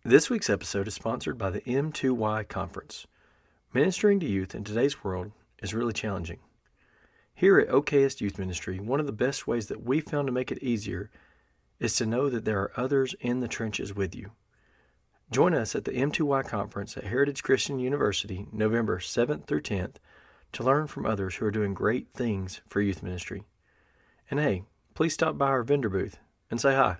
This week's episode is sponsored by the M2Y Conference. Ministering to youth in today's world is really challenging. Here at OKS Youth Ministry, one of the best ways that we've found to make it easier is to know that there are others in the trenches with you. Join us at the M2Y Conference at Heritage Christian University, November 7th through 10th, to learn from others who are doing great things for youth ministry. And hey, please stop by our vendor booth and say hi.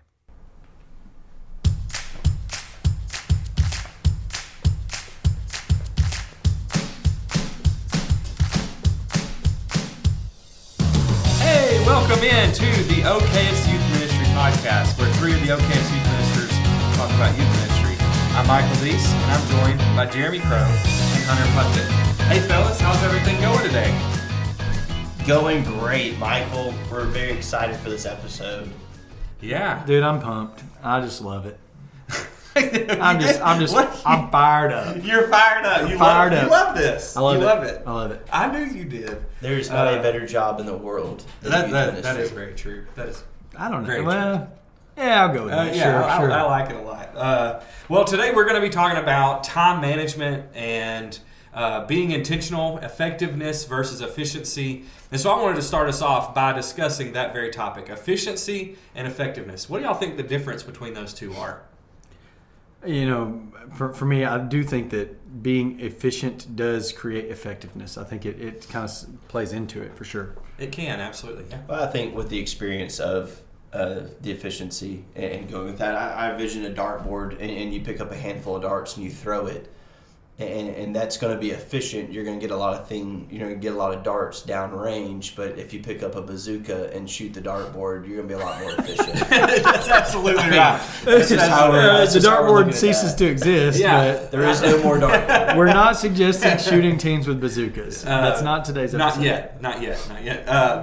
Welcome in to the OKS Youth Ministry Podcast, where three of the OKS Youth Ministers talk about youth ministry. I'm Michael Deese, and I'm joined by Jeremy Crow and Hunter Puckett. Hey fellas, how's everything going today? Going great, Michael. We're very excited for this episode. Yeah. Dude, I'm pumped. I just love it. I'm fired up. You're fired up. You love this. I love it. I love it. I knew you did. There's not a better job in the world than youth That ministry. is very true. That is. I don't know. Very Well, yeah, I'll go with that. Yeah, Sure. I like it a lot. Well, today we're going to be talking about time management and being intentional, effectiveness versus efficiency. And so I wanted to start us off by discussing that very topic, efficiency and effectiveness. What do y'all think the difference between those two are? You know, for me, I do think that being efficient does create effectiveness. I think it kind of plays into it for sure. It can, absolutely. Yeah. Well, I think with the experience of the efficiency and going with that, I envision a dartboard and you pick up a handful of darts and you throw it. And that's going to be efficient. You're going to get a lot of darts down range. But if you pick up a bazooka and shoot the dartboard, you're going to be a lot more efficient. That's absolutely right. That's just how the dartboard ceases to exist. Yeah. But there is no more dartboard. we're not suggesting shooting teams with bazookas. That's not today's episode. Not yet.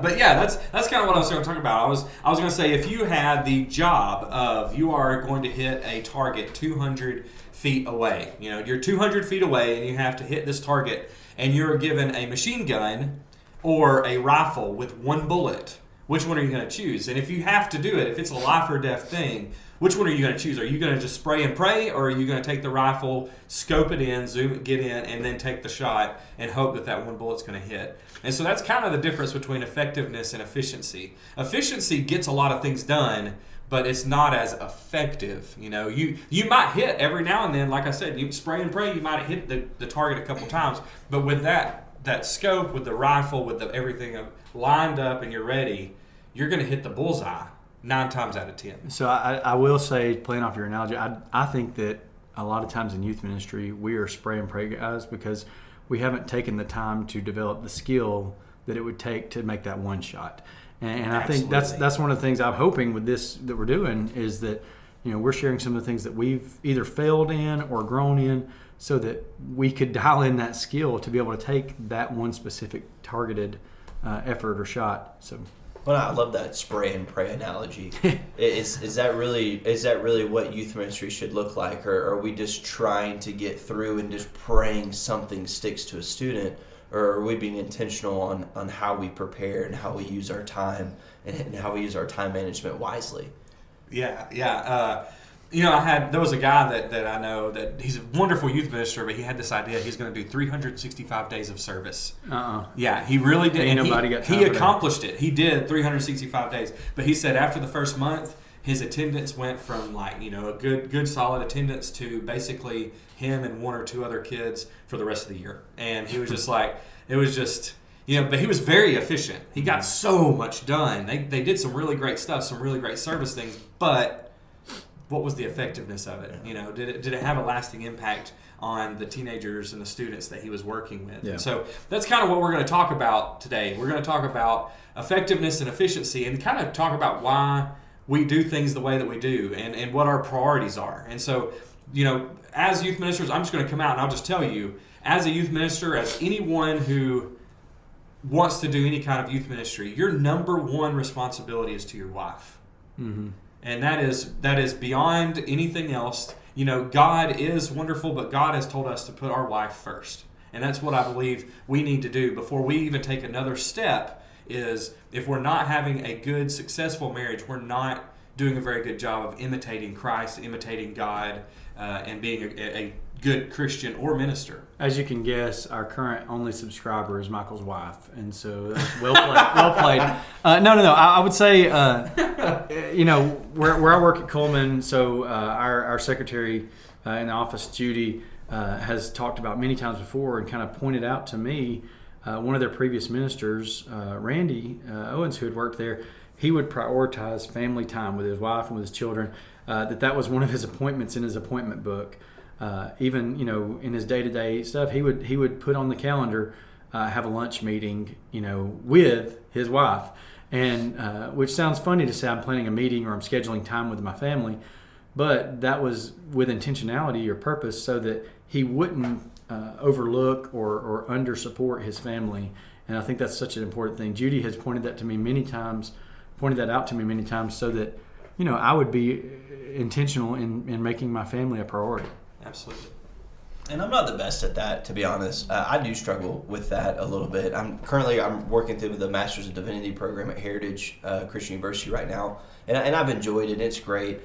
But yeah, that's kind of what I was going to talk about. I was going to say, if you had the job of you are going to hit a target 200 feet away. You know, you're 200 feet away and you have to hit this target, and you're given a machine gun or a rifle with one bullet. Which one are you going to choose? And if you have to do it, if it's a life or death thing, which one are you going to choose? Are you going to just spray and pray, or are you going to take the rifle, scope it in, zoom it, get in, and then take the shot and hope that that one bullet's going to hit? And so that's kind of the difference between effectiveness and efficiency. Efficiency gets a lot of things done, but it's not as effective. You know, you might hit every now and then. Like I said, you spray and pray, you might hit the target a couple times. But with that scope, with the rifle, with everything lined up and you're ready, you're going to hit the bullseye 9 times out of 10. So I will say, playing off your analogy, I think that a lot of times in youth ministry, we are spray and pray guys because we haven't taken the time to develop the skill that it would take to make that one shot. And I think that's one of the things I'm hoping with this that we're doing is that, you know, we're sharing some of the things that we've either failed in or grown in so that we could dial in that skill to be able to take that one specific targeted effort or shot. So, well, I love that spray and pray analogy. Is that really what youth ministry should look like, or are we just trying to get through and just praying something sticks to a student? Or are we being intentional on how we prepare and how we use our time and how we use our time management wisely? Yeah. You know, there was a guy that I know that he's a wonderful youth minister, but he had this idea he's going to do 365 days of service. Yeah, he really did. Ain't and nobody got time he for that. accomplished it. He did 365 days. But he said after the first month, his attendance went from a good solid attendance to basically him and 1 or 2 other kids for the rest of the year. And he was just but he was very efficient. He got so much done. They did some really great stuff, some really great service things, but what was the effectiveness of it? You know, did it have a lasting impact on the teenagers and the students that he was working with? Yeah. And so that's kind of what we're going to talk about today. We're going to talk about effectiveness and efficiency and kind of talk about why we do things the way that we do and what our priorities are. And so, you know, as youth ministers, I'm just going to come out and I'll just tell you, as a youth minister, as anyone who wants to do any kind of youth ministry, your number one responsibility is to your wife. Mm-hmm. And that is beyond anything else. You know, God is wonderful, but God has told us to put our wife first. And that's what I believe we need to do before we even take another step, is if we're not having a good, successful marriage, we're not doing a very good job of imitating Christ, imitating God, and being a good Christian or minister. As you can guess, our current only subscriber is Michael's wife, and so that's well played. Well played. No. I would say, where I work at Coleman, so our secretary in the office, Judy, has talked about many times before and kind of pointed out to me one of their previous ministers, Randy Owens, who had worked there. He would prioritize family time with his wife and with his children. That was one of his appointments in his appointment book. Even in his day-to-day stuff, he would put on the calendar, have a lunch meeting, with his wife, and which sounds funny to say I'm planning a meeting or I'm scheduling time with my family, but that was with intentionality or purpose so that he wouldn't overlook or under support his family. And I think that's such an important thing. Judy has pointed that out to me many times, so that I would be intentional in making my family a priority. Absolutely. And I'm not the best at that, to be honest. I do struggle with that a little bit. I'm working through the Masters of Divinity program at Heritage Christian University right now, and I've enjoyed it. It's great,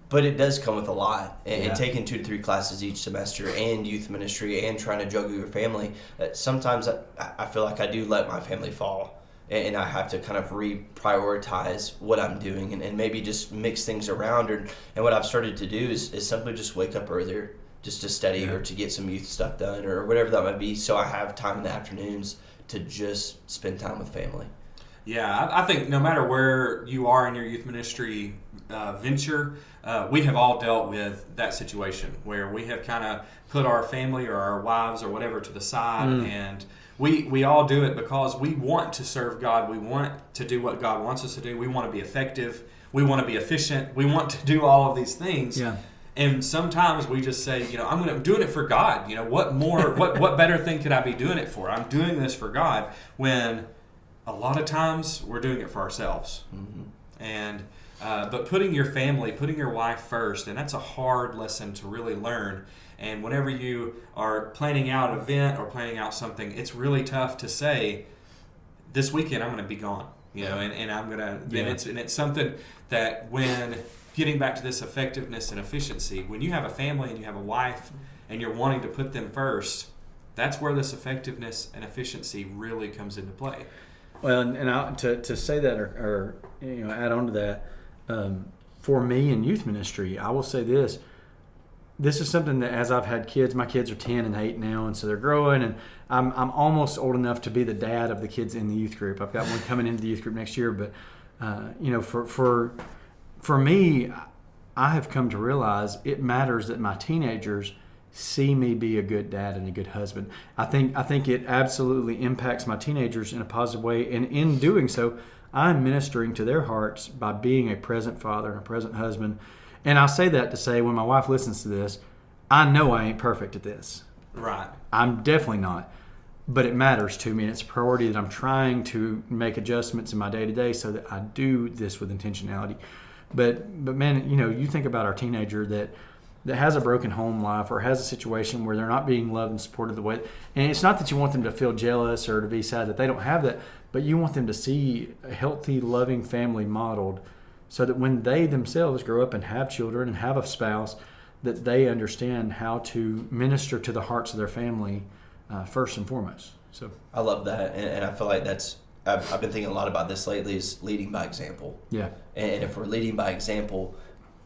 but it does come with a lot. And taking 2 to 3 classes each semester, and youth ministry, and trying to juggle your family. Sometimes I feel like I do let my family fall, and I have to kind of reprioritize what I'm doing and maybe just mix things around. And what I've started to do is simply just wake up earlier just to study or to get some youth stuff done or whatever that might be, so I have time in the afternoons to just spend time with family. Yeah, I think no matter where you are in your youth ministry venture, we have all dealt with that situation where we have kind of put our family or our wives or whatever to the side, and we all do it because we want to serve God. We want to do what God wants us to do. We want to be effective. We want to be efficient. We want to do all of these things. Yeah. And sometimes we just say, I'm doing it for God. What more? what better thing could I be doing it for? I'm doing this for God. When a lot of times we're doing it for ourselves. Mm-hmm. And but putting your family, putting your wife first, and that's a hard lesson to really learn. And whenever you are planning out an event or planning out something, it's really tough to say, this weekend I'm going to be gone, and I'm going to, and it's something that when getting back to this effectiveness and efficiency, when you have a family and you have a wife and you're wanting to put them first, that's where this effectiveness and efficiency really comes into play. Well, and to say that or add on to that, for me in youth ministry, I will say this. This is something that as I've had kids, my kids are 10 and 8 now, and so they're growing, and I'm almost old enough to be the dad of the kids in the youth group. I've got one coming into the youth group next year, but for me, I have come to realize it matters that my teenagers see me be a good dad and a good husband. I think it absolutely impacts my teenagers in a positive way, and in doing so, I'm ministering to their hearts by being a present father and a present husband. And I say that to say, when my wife listens to this, I know I ain't perfect at this. Right. I'm definitely not. But it matters to me, and it's a priority that I'm trying to make adjustments in my day-to-day so that I do this with intentionality. But man, you think about our teenager that has a broken home life or has a situation where they're not being loved and supported the way. And it's not that you want them to feel jealous or to be sad that they don't have that, but you want them to see a healthy, loving family modeled so that when they themselves grow up and have children and have a spouse, that they understand how to minister to the hearts of their family first and foremost. So I love that, and I feel like I've been thinking a lot about this lately, is leading by example. Yeah. And if we're leading by example,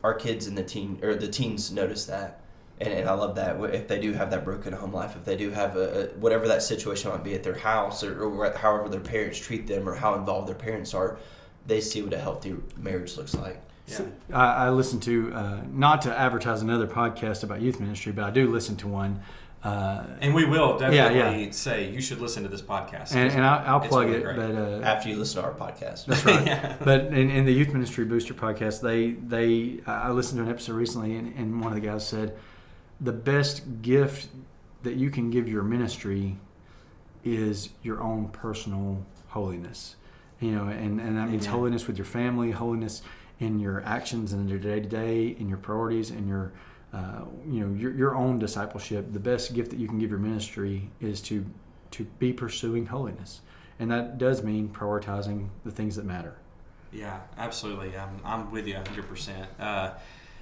our kids and the teens notice that. And I love that. If they do have that broken home life, if they do have whatever that situation might be at their house or however their parents treat them or how involved their parents are, they see what a healthy marriage looks like. Yeah. So, I listen to, not to advertise another podcast about youth ministry, but I do listen to one. And we will definitely say you should listen to this podcast. And I'll plug really it. But after you listen to our podcast. That's right. Yeah. But in the Youth Ministry Booster podcast, I listened to an episode recently, and one of the guys said, the best gift that you can give your ministry is your own personal holiness. And that means holiness with your family, holiness in your actions and your day-to-day, in your priorities, and your own discipleship. The best gift that you can give your ministry is to be pursuing holiness. And that does mean prioritizing the things that matter. Yeah, absolutely. I'm with you 100%.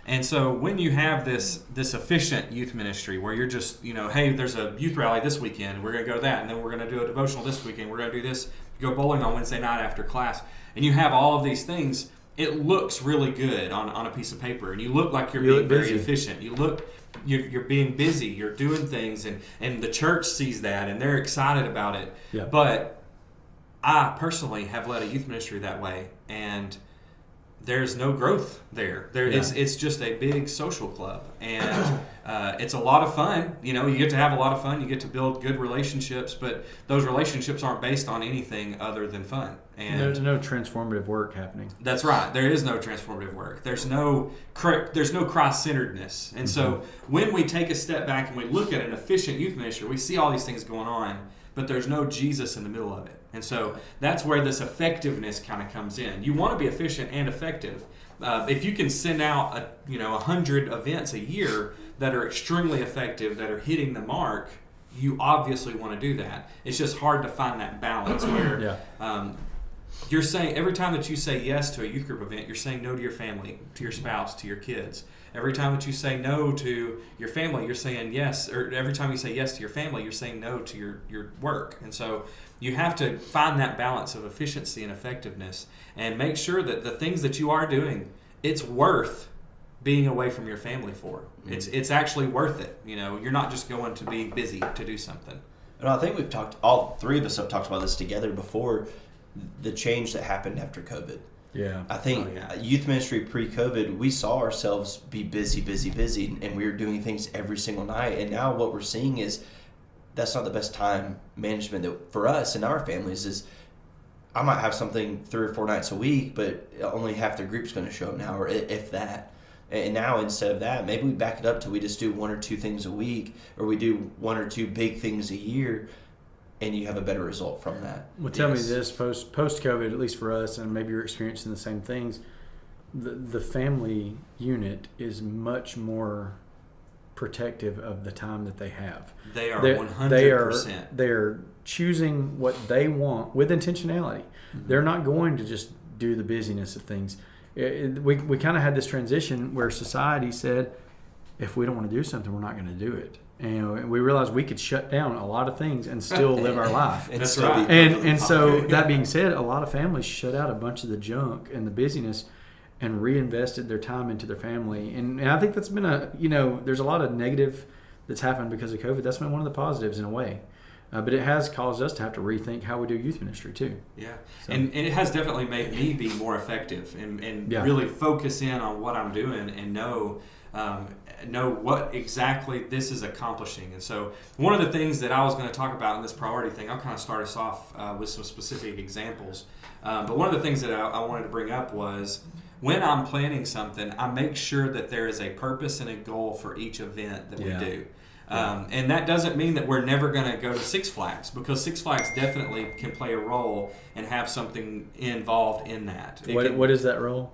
And so when you have this efficient youth ministry where you're just, hey, there's a youth rally this weekend, we're going to go to that, and then we're going to do a devotional this weekend, we're going to do this, go bowling on Wednesday night after class, and you have all of these things, it looks really good on a piece of paper, and you look like you're being very efficient. You're being busy, you're doing things, and the church sees that, and they're excited about it. Yeah. But I personally have led a youth ministry that way, and there's no growth there. It's just a big social club, and it's a lot of fun. You get to have a lot of fun. You get to build good relationships, but those relationships aren't based on anything other than fun. And there's no transformative work happening. That's right. There is no transformative work. There's no Christ-centeredness. And so when we take a step back and we look at an efficient youth ministry, we see all these things going on, but there's no Jesus in the middle of it. And so that's where this effectiveness kind of comes in. You want to be efficient and effective. If you can send out 100 events a year that are extremely effective, that are hitting the mark, you obviously want to do that. It's just hard to find that balance where you're saying every time that you say yes to a youth group event, you're saying no to your family, to your spouse, to your kids. Every time that you say no to your family, you're saying yes. Or every time you say yes to your family, you're saying no to your work. And so you have to find that balance of efficiency and effectiveness and make sure that the things that you are doing, it's worth being away from your family for. It's actually worth it. You're not just going to be busy to do something. And I think all three of us have talked about this together before, the change that happened after COVID. Yeah. I think youth ministry pre-COVID, we saw ourselves be busy, and we were doing things every single night. And now what we're seeing is that's not the best time management that for us and our families is. I might have something 3 or 4 nights a week, but only half the group's going to show up now, or if that. And now instead of that, maybe we back it up to we just do 1 or 2 things a week, or we do 1 or 2 big things a year, and you have a better result from that. Well, tell me this, post-COVID, at least for us, and maybe you're experiencing the same things, the family unit is much more protective of the time that they have. They are 100%. They're choosing what they want with intentionality. Mm-hmm. They're not going to just do the busyness of things. We kind of had this transition where society said, if we don't want to do something, we're not going to do it. And we realized we could shut down a lot of things and still live our life. That's right. And so that being said, a lot of families shut out a bunch of the junk and the busyness and reinvested their time into their family. And I think that's been there's a lot of negative that's happened because of COVID. That's been one of the positives in a way. But it has caused us to have to rethink how we do youth ministry too. Yeah, so. And it has definitely made me be more effective and really focus in on what I'm doing and know what exactly this is accomplishing. And so one of the things that I was going to talk about in this priority thing, I'll kind of start us off with some specific examples. But one of the things that I wanted to bring up was when I'm planning something, I make sure that there is a purpose and a goal for each event that we do. And that doesn't mean that we're never going to go to Six Flags, because Six Flags definitely can play a role and have something involved in that. What is that role?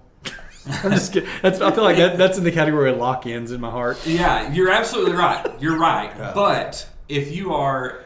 I'm just kidding. I feel like that's in the category of lock-ins in my heart. Yeah, you're absolutely right. You're right. Yeah. But if you are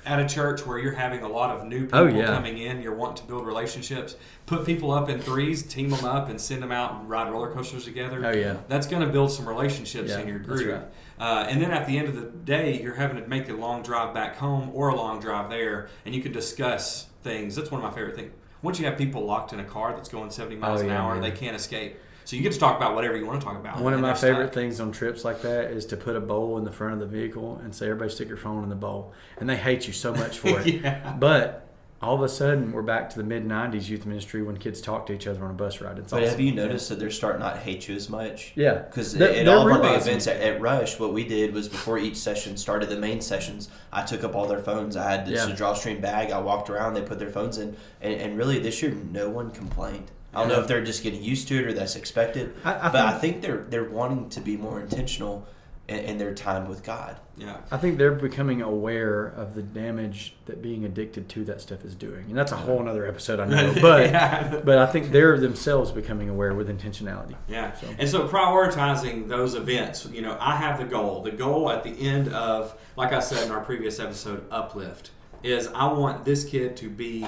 at a church where you're having a lot of new people coming in, you're wanting to build relationships, put people up in threes, team them up, and send them out and ride roller coasters together. Oh, yeah. That's going to build some relationships in your group. That's right. And then at the end of the day, you're having to make a long drive back home or a long drive there, and you can discuss things. That's one of my favorite things. Once you have people locked in a car that's going 70 miles an hour, they can't escape. So you get to talk about whatever you want to talk about. One of my favorite things on trips like that is to put a bowl in the front of the vehicle and say, everybody stick your phone in the bowl. And they hate you so much for it. But all of a sudden, we're back to the mid-'90s youth ministry when kids talk to each other on a bus ride. It's but awesome. Have you noticed that they're starting not to hate you as much? Yeah. Because at all of our big events at Rush, what we did was before each session started, the main sessions, I took up all their phones. I had this drawstring bag. I walked around. They put their phones in. And really, this year, no one complained. I don't know if they're just getting used to it or that's expected. I think they're wanting to be more intentional in their time with God. Yeah, I think they're becoming aware of the damage that being addicted to that stuff is doing, and that's a whole other episode, I know. But but I think they're themselves becoming aware with intentionality. Yeah, and so prioritizing those events. I have the goal. The goal at the end of, like I said in our previous episode, Uplift, is I want this kid to be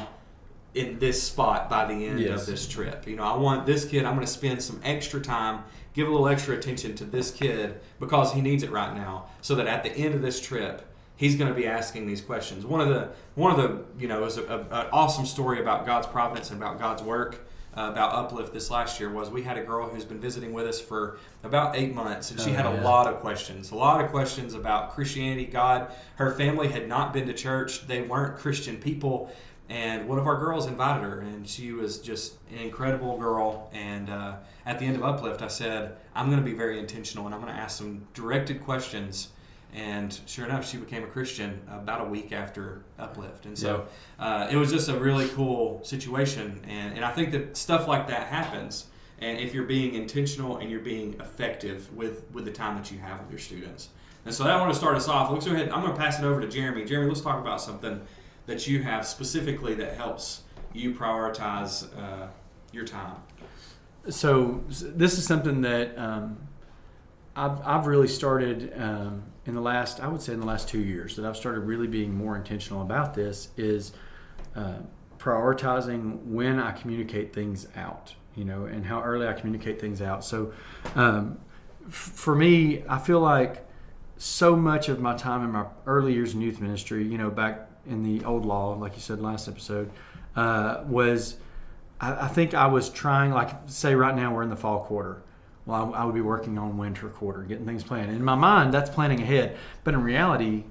in this spot by the end Yes. of this trip. You know, I want this kid, I'm going to spend some extra time, give a little extra attention to this kid because he needs it right now, so that at the end of this trip, he's going to be asking these questions. One of the you know, is an awesome story about God's providence and about God's work. About Uplift this last year was we had a girl who's been visiting with us for about 8 months, and she had a lot of questions about Christianity, God. Her family had not been to church. They weren't Christian people, and one of our girls invited her, and she was just an incredible girl. And at the end of Uplift, I said, I'm going to be very intentional, and I'm going to ask some directed questions. And sure enough, she became a Christian about a week after Uplift. And so it was just a really cool situation. And I think that stuff like that happens. And if you're being intentional and you're being effective with the time that you have with your students. And so I want to start us off. Let's go ahead. I'm going to pass it over to Jeremy. Jeremy, let's talk about something that you have specifically that helps you prioritize your time. So this is something that I've really started in the last 2 years, that I've started really being more intentional about. This is prioritizing when I communicate things out, you know, and how early I communicate things out. So for me, I feel like so much of my time in my early years in youth ministry, you know, back in the old law, like you said last episode, was I think I was trying, like, say right now we're in the fall quarter. Well, I would be working on winter quarter, getting things planned. In my mind, that's planning ahead. But in reality,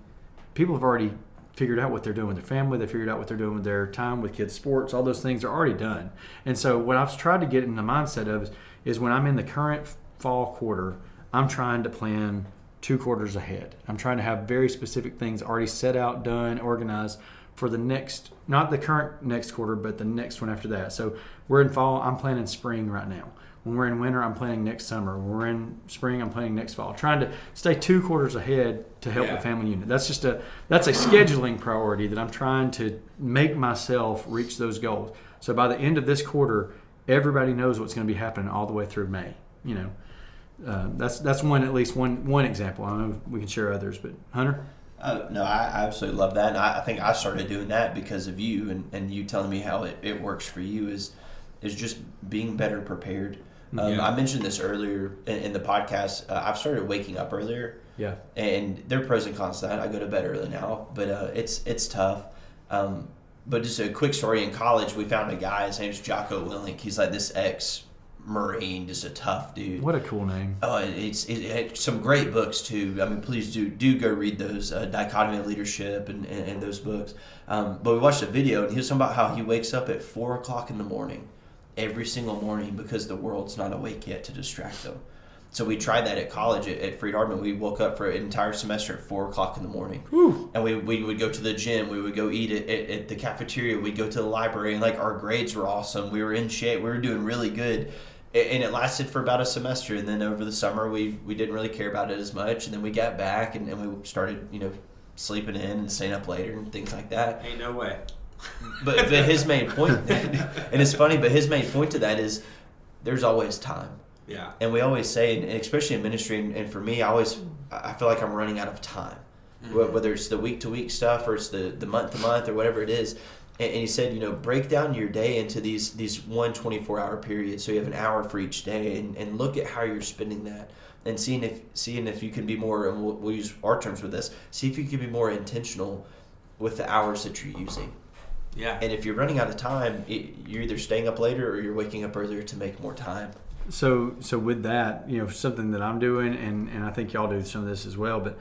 people have already figured out what they're doing with their family. They figured out what they're doing with their time with kids' sports. All those things are already done. And so what I've tried to get in the mindset of is when I'm in the current fall quarter, I'm trying to plan 2 quarters ahead. I'm trying to have very specific things already set out, done, organized for the next, not the current next quarter, but the next one after that. So we're in fall, I'm planning spring right now. When we're in winter, I'm planning next summer. When we're in spring, I'm planning next fall. Trying to stay 2 quarters ahead to help the family unit. That's a scheduling priority that I'm trying to make myself reach those goals. So by the end of this quarter, everybody knows what's going to be happening all the way through May. You know, that's at least one example. I don't know if we can share others, but Hunter? No, I absolutely love that. And I think I started doing that because of you and you telling me how it works for you is just being better prepared. I mentioned this earlier in the podcast. I've started waking up earlier. Yeah. And there are pros and cons to that. I go to bed early now, but it's tough. But just a quick story. In college, we found a guy. His name's Jocko Willink. He's like this ex-Marine, just a tough dude. What a cool name. Oh, it some great books too. I mean, please do go read those, Dichotomy of Leadership and those books. But we watched a video, and he was talking about how he wakes up at 4 o'clock in the morning every single morning because the world's not awake yet to distract them. So we tried that at college at Freed Hardeman. We woke up for an entire semester at 4 o'clock in the morning. Whew. And we would go to the gym. We would go eat at the cafeteria. We'd go to the library, and like our grades were awesome. We were in shape. We were doing really good. And it lasted for about a semester. And then over the summer, we didn't really care about it as much. And then we got back and we started, you know, sleeping in and staying up later and things like that. Ain't no way. But his main point, and it's funny, but his main point to that is there's always time. Yeah. And we always say, and especially in ministry, and for me, I feel like I'm running out of time. Mm-hmm. Whether it's the week-to-week stuff or it's the month-to-month or whatever it is. And he said, you know, break down your day into these 24-hour periods, so you have an hour for each day, and look at how you're spending that, and seeing if you can be more, and we'll use our terms with this, see if you can be more intentional with the hours that you're using. Yeah. And if you're running out of time, you're either staying up later or you're waking up earlier to make more time. So with that, you know, something that I'm doing, and I think y'all do some of this as well, but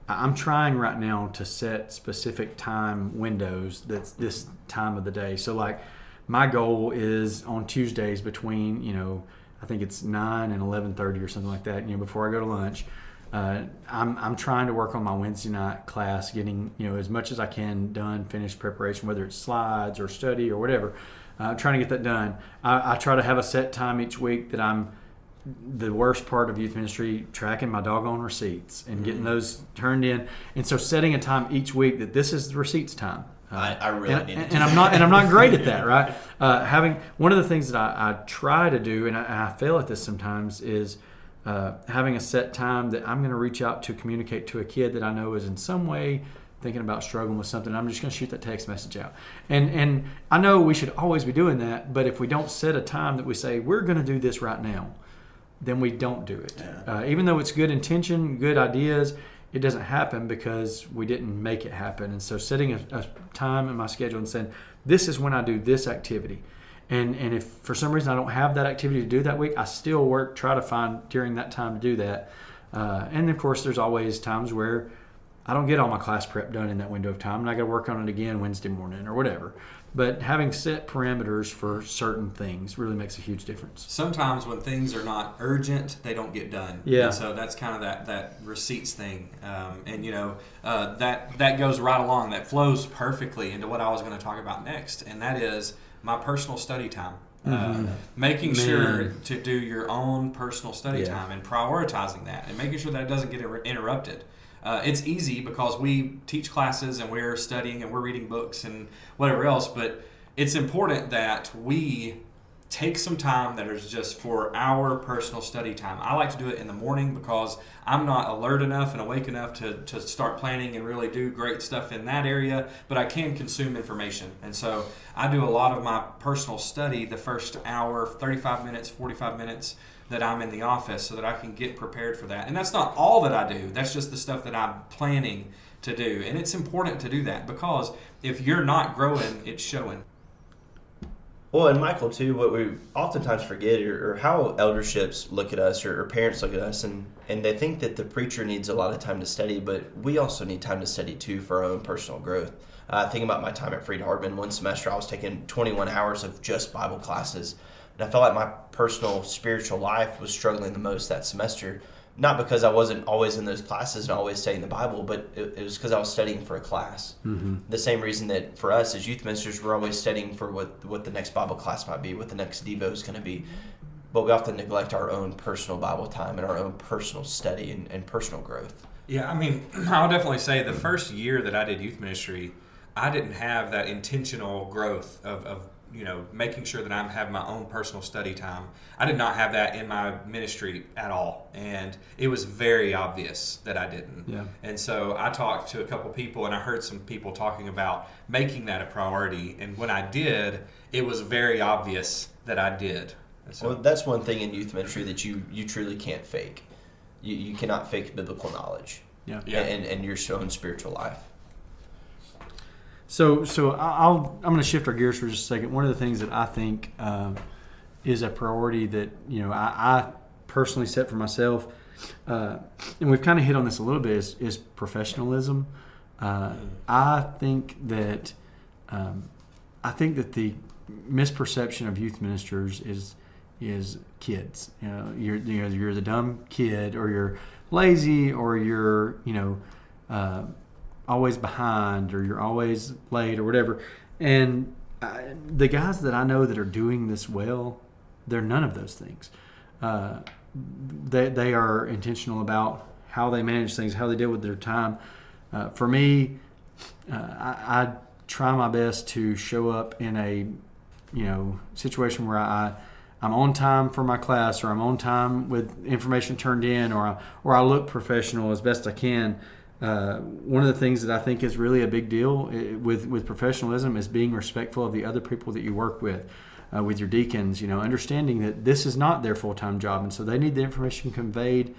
I'm trying right now to set specific time windows that's this time of the day. So like my goal is on Tuesdays between, you know, I think it's 9 and 11:30 or something like that, you know, before I go to lunch. I'm trying to work on my Wednesday night class, getting, you know, as much as I can done, finished preparation, whether it's slides or study or whatever. Trying to get that done. I try to have a set time each week that I'm, the worst part of youth ministry, tracking my doggone receipts and getting those turned in. And so setting a time each week that this is the receipts time. I really need to do and I'm not great at that, right? Having one of the things that I try to do, and I fail at this sometimes, is having a set time that I'm going to reach out to communicate to a kid that I know is in some way thinking about struggling with something, I'm just going to shoot that text message out. And I know we should always be doing that, but if we don't set a time that we say, we're going to do this right now, then we don't do it. Yeah. Even though it's good intention, good ideas, it doesn't happen because we didn't make it happen. And so setting a time in my schedule and saying, this is when I do this activity. And if for some reason I don't have that activity to do that week, I still try to find during that time to do that. And of course, there's always times where I don't get all my class prep done in that window of time, and I got to work on it again Wednesday morning or whatever. But having set parameters for certain things really makes a huge difference. Sometimes when things are not urgent, they don't get done. Yeah. And so that's kind of that receipts thing. And that goes right along. That flows perfectly into what I was going to talk about next, and that is my personal study time. Making sure to do your own personal study time and prioritizing that and making sure that it doesn't get interrupted. It's easy because we teach classes and we're studying and we're reading books and whatever else, but it's important that we take some time that is just for our personal study time. I like to do it in the morning because I'm not alert enough and awake enough to start planning and really do great stuff in that area, but I can consume information. And so I do a lot of my personal study the first hour, 35 minutes, 45 minutes that I'm in the office so that I can get prepared for that. And that's not all that I do. That's just the stuff that I'm planning to do. And it's important to do that because if you're not growing, it's showing. Well, and Michael, too, what we oftentimes forget or how elderships look at us or parents look at us, and they think that the preacher needs a lot of time to study, but we also need time to study, too, for our own personal growth. Thinking about my time at Freed-Hardeman, one semester I was taking 21 hours of just Bible classes, and I felt like my personal spiritual life was struggling the most that semester. Not because I wasn't always in those classes and always studying the Bible, but it was because I was studying for a class. Mm-hmm. The same reason that for us as youth ministers, we're always studying for what the next Bible class might be, what the next Devo is going to be. But we often neglect our own personal Bible time and our own personal study and personal growth. Yeah, I mean, I'll definitely say the first year that I did youth ministry, I didn't have that intentional growth of making sure that I'm having my own personal study time. I did not have that in my ministry at all. And it was very obvious that I didn't. Yeah. And so I talked to a couple people and I heard some people talking about making that a priority. And when I did, it was very obvious that I did. So, well, that's one thing in youth ministry that you truly can't fake. You cannot fake biblical knowledge. Yeah. And your own spiritual life. So I'm going to shift our gears for just a second. One of the things that I think is a priority that I personally set for myself, and we've kind of hit on this a little bit, is professionalism. I think that the misperception of youth ministers is kids. You're the dumb kid, or you're lazy, or you're always behind, or you're always late, or whatever. And the guys that I know that are doing this well, they're none of those things. They are intentional about how they manage things, how they deal with their time. For me, I try my best to show up in a situation where I'm on time for my class, or I'm on time with information turned in, or I look professional as best I can. One of the things that I think is really a big deal with professionalism is being respectful of the other people that you work with your deacons, understanding that this is not their full-time job, and so they need the information conveyed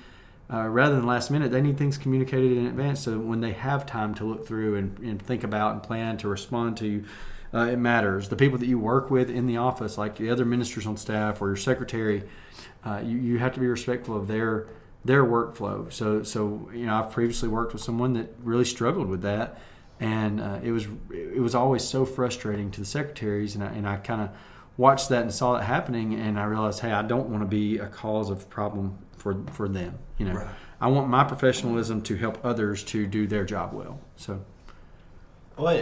rather than last minute. They need things communicated in advance, so when they have time to look through and think about and plan to respond to, it matters. The people that you work with in the office, like the other ministers on staff or your secretary, you have to be respectful of their workflow. So I've previously worked with someone that really struggled with that, and it was always so frustrating to the secretaries, and I kind of watched that and saw it happening, and I realized, hey, I don't want to be a cause of problem for them. Right. I want my professionalism to help others to do their job well. So, well,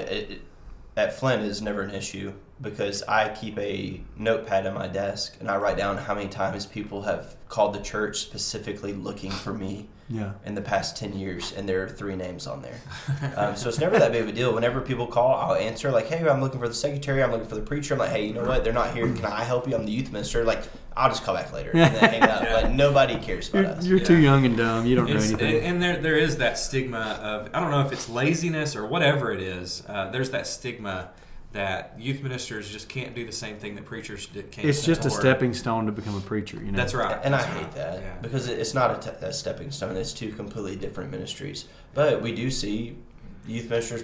at Flint is never an issue because I keep a notepad on my desk and I write down how many times people have called the church specifically looking for me in the past 10 years, and there are 3 names on there. So it's never that big of a deal. Whenever people call, I'll answer like, hey, I'm looking for the secretary, I'm looking for the preacher. I'm like, hey, you know what? They're not here. Can I help you? I'm the youth minister. Like, I'll just call back later and then hang up. But nobody cares about us. You're too young and dumb. You don't know anything. And there is that stigma of, I don't know if it's laziness or whatever it is, there's that stigma that youth ministers just can't do the same thing that preachers can't. It's just a stepping stone to become a preacher, you know. That's right. And That's I hate right. that Yeah. because it's not a stepping stone. It's 2 completely different ministries. But we do see youth ministers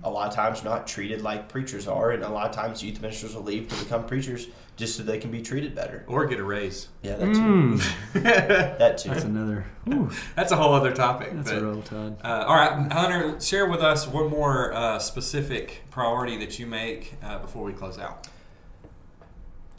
a lot of times not treated like preachers are, and a lot of times youth ministers will leave to become preachers just so they can be treated better. Or get a raise. Yeah, that too. That too. That's another. Whew, That's a whole other topic. that's a roll tide. All right, Hunter, share with us one more specific priority that you make before we close out.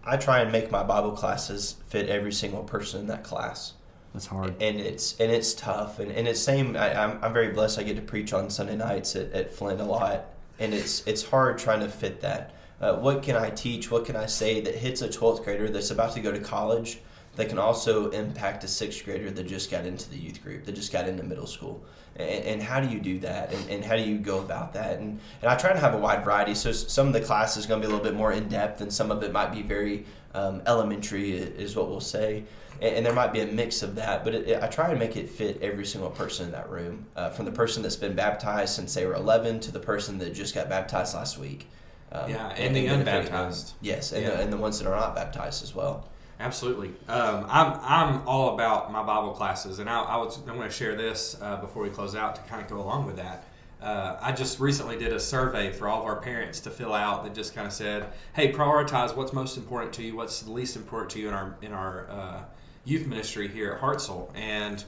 I try and make my Bible classes fit every single person in that class. That's hard. And it's tough, and it's same. I'm very blessed. I get to preach on Sunday nights at Flint a lot, and it's hard trying to fit that. What can I teach? What can I say that hits a 12th grader that's about to go to college, that can also impact a 6th grader that just got into the youth group, that just got into middle school? And how do you do that? And how do you go about that? And I try to have a wide variety. So some of the class is going to be a little bit more in depth, and some of it might be very elementary, is what we'll say. And there might be a mix of that, but I try and make it fit every single person in that room, from the person that's been baptized since they were 11 to the person that just got baptized last week. And the unbaptized. Yes, and the ones that are not baptized as well. Absolutely. I'm all about my Bible classes, and I want to share this before we close out to kind of go along with that. I just recently did a survey for all of our parents to fill out that just kind of said, hey, prioritize what's most important to you, what's the least important to you in our youth ministry here at Hartselle. And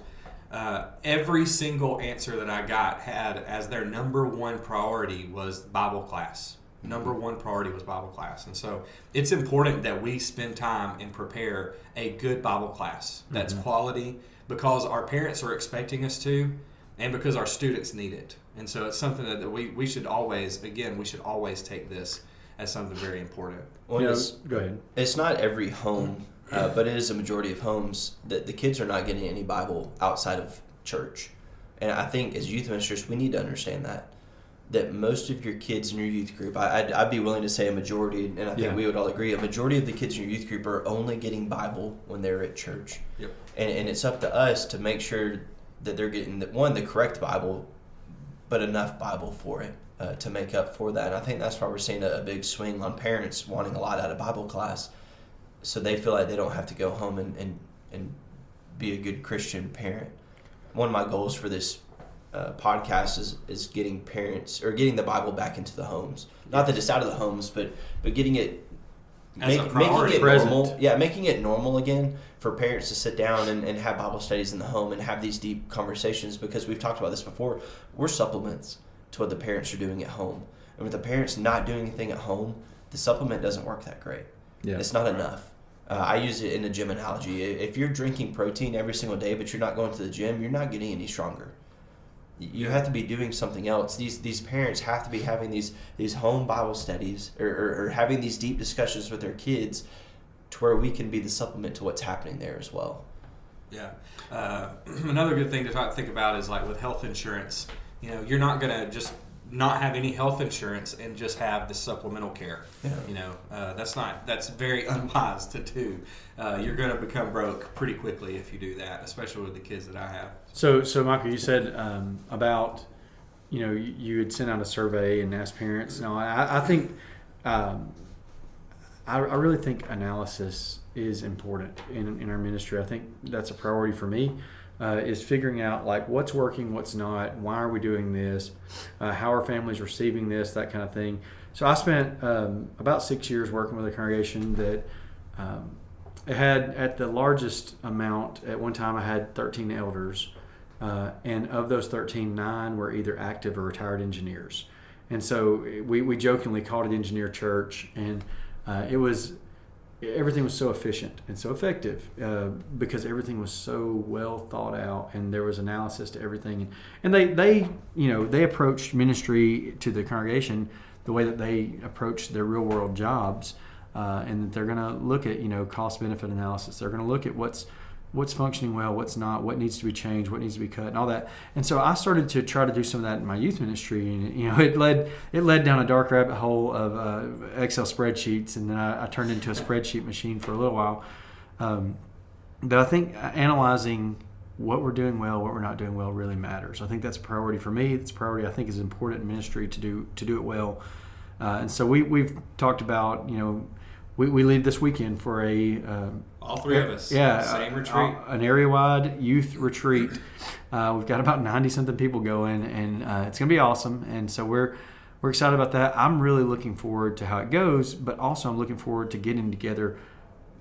every single answer that I got had as their number one priority was Bible class. Number one priority was Bible class. And so it's important that we spend time and prepare a good Bible class that's quality, because our parents are expecting us to, and because our students need it. And so it's something that we should always take this as something very important. Well, Go ahead. It's not every home, but it is a majority of homes that the kids are not getting any Bible outside of church. And I think as youth ministers, we need to understand that most of your kids in your youth group, I'd be willing to say a majority, and I think we would all agree, a majority of the kids in your youth group are only getting Bible when they're at church. Yep. And it's up to us to make sure that they're getting, the correct Bible, but enough Bible for it to make up for that. And I think that's why we're seeing a big swing on parents wanting a lot out of Bible class, so they feel like they don't have to go home and be a good Christian parent. One of my goals for this podcast is getting parents, or getting the Bible back into the homes. Not that it's out of the homes, but getting it, As a making priority. it Present. normal. Yeah, making it normal again for parents to sit down and have Bible studies in the home and have these deep conversations, because we've talked about this before. We're supplements to what the parents are doing at home. And with the parents not doing anything at home, the supplement doesn't work that great. Yeah. It's not enough. I use it in a gym analogy. If you're drinking protein every single day, but you're not going to the gym, you're not getting any stronger. You have to be doing something else. These parents have to be having these home Bible studies, or having these deep discussions with their kids, to where we can be the supplement to what's happening there as well. Yeah. Another good thing to think about is like with health insurance. You're not going to just not have any health insurance and just have the supplemental care. Yeah. That's very unwise to do. You're going to become broke pretty quickly if you do that, especially with the kids that I have. So Michael, you said about, you had sent out a survey and asked parents. No, I think, I really think analysis is important in our ministry. I think that's a priority for me, is figuring out like what's working, what's not, why are we doing this, how are families receiving this, that kind of thing. So I spent about 6 years working with a congregation that it had, at the largest amount, at one time I had 13 elders. And of those 13, 9 were either active or retired engineers. And so we jokingly called it Engineer Church, and everything was so efficient and so effective because everything was so well thought out, and there was analysis to everything. And they approached ministry to the congregation the way that they approach their real world jobs, and that they're going to look at cost benefit analysis. They're going to look at what's what's functioning well, what's not, what needs to be changed, what needs to be cut, and all that. And so I started to try to do some of that in my youth ministry, and it led down a dark rabbit hole of Excel spreadsheets, and then I turned into a spreadsheet machine for a little while. But I think analyzing what we're doing well, what we're not doing well, really matters. I think that's a priority for me. It's a priority I think is important in ministry to do it well. And so we've talked about, we leave this weekend for all three of us. Yeah, same retreat. An area-wide youth retreat. We've got about 90-something people going, and it's going to be awesome. And so we're excited about that. I'm really looking forward to how it goes, but also I'm looking forward to getting together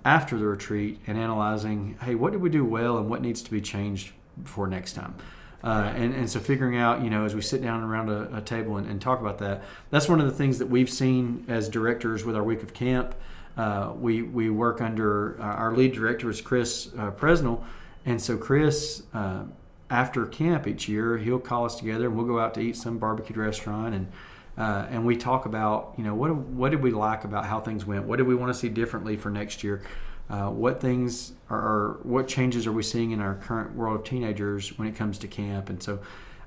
after the retreat and analyzing, hey, what did we do well and what needs to be changed for next time? And so figuring out, as we sit down around a table and talk about that, that's one of the things that we've seen as directors with our week of camp. We work under our lead director is Chris Presnell, and so Chris, after camp each year, he'll call us together and we'll go out to eat some barbecued restaurant and we talk about what did we like about how things went, what did we want to see differently for next year, what things what changes are we seeing in our current world of teenagers when it comes to camp. And so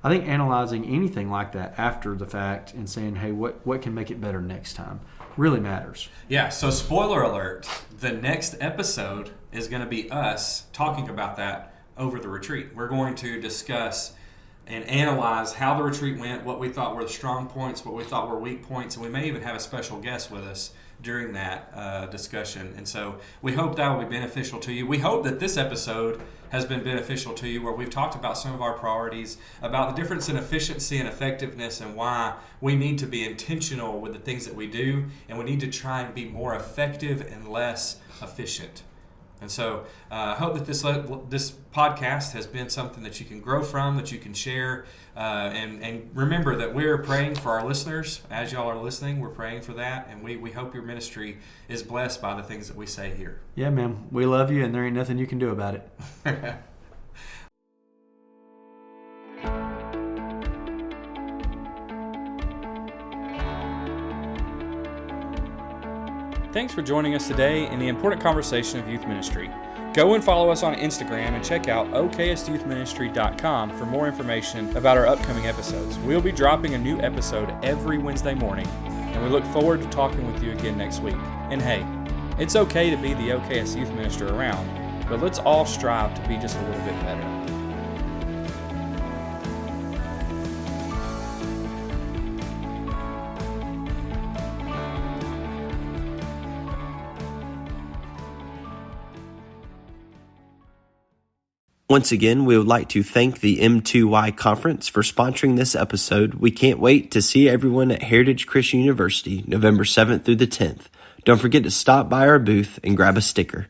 I think analyzing anything like that after the fact and saying, hey, what can make it better next time really matters. Yeah, so spoiler alert, the next episode is going to be us talking about that over the retreat. We're going to discuss and analyze how the retreat went, what we thought were the strong points, what we thought were weak points, and we may even have a special guest with us during that discussion. And so we hope that will be beneficial to you. We hope that this episode has been beneficial to you, where we've talked about some of our priorities, about the difference in efficiency and effectiveness, and why we need to be intentional with the things that we do, and we need to try and be more effective and less efficient. And so I hope that this podcast has been something that you can grow from, that you can share. And remember that we're praying for our listeners. As y'all are listening, we're praying for that. And we hope your ministry is blessed by the things that we say here. Yeah, man. We love you, and there ain't nothing you can do about it. Thanks for joining us today in the important conversation of youth ministry. Go and follow us on Instagram and check out oksyouthministry.com for more information about our upcoming episodes. We'll be dropping a new episode every Wednesday morning, and we look forward to talking with you again next week. And hey, it's okay to be the OKS Youth Minister around, but let's all strive to be just a little bit better. Once again, we would like to thank the M2Y Conference for sponsoring this episode. We can't wait to see everyone at Heritage Christian University, November 7th through the 10th. Don't forget to stop by our booth and grab a sticker.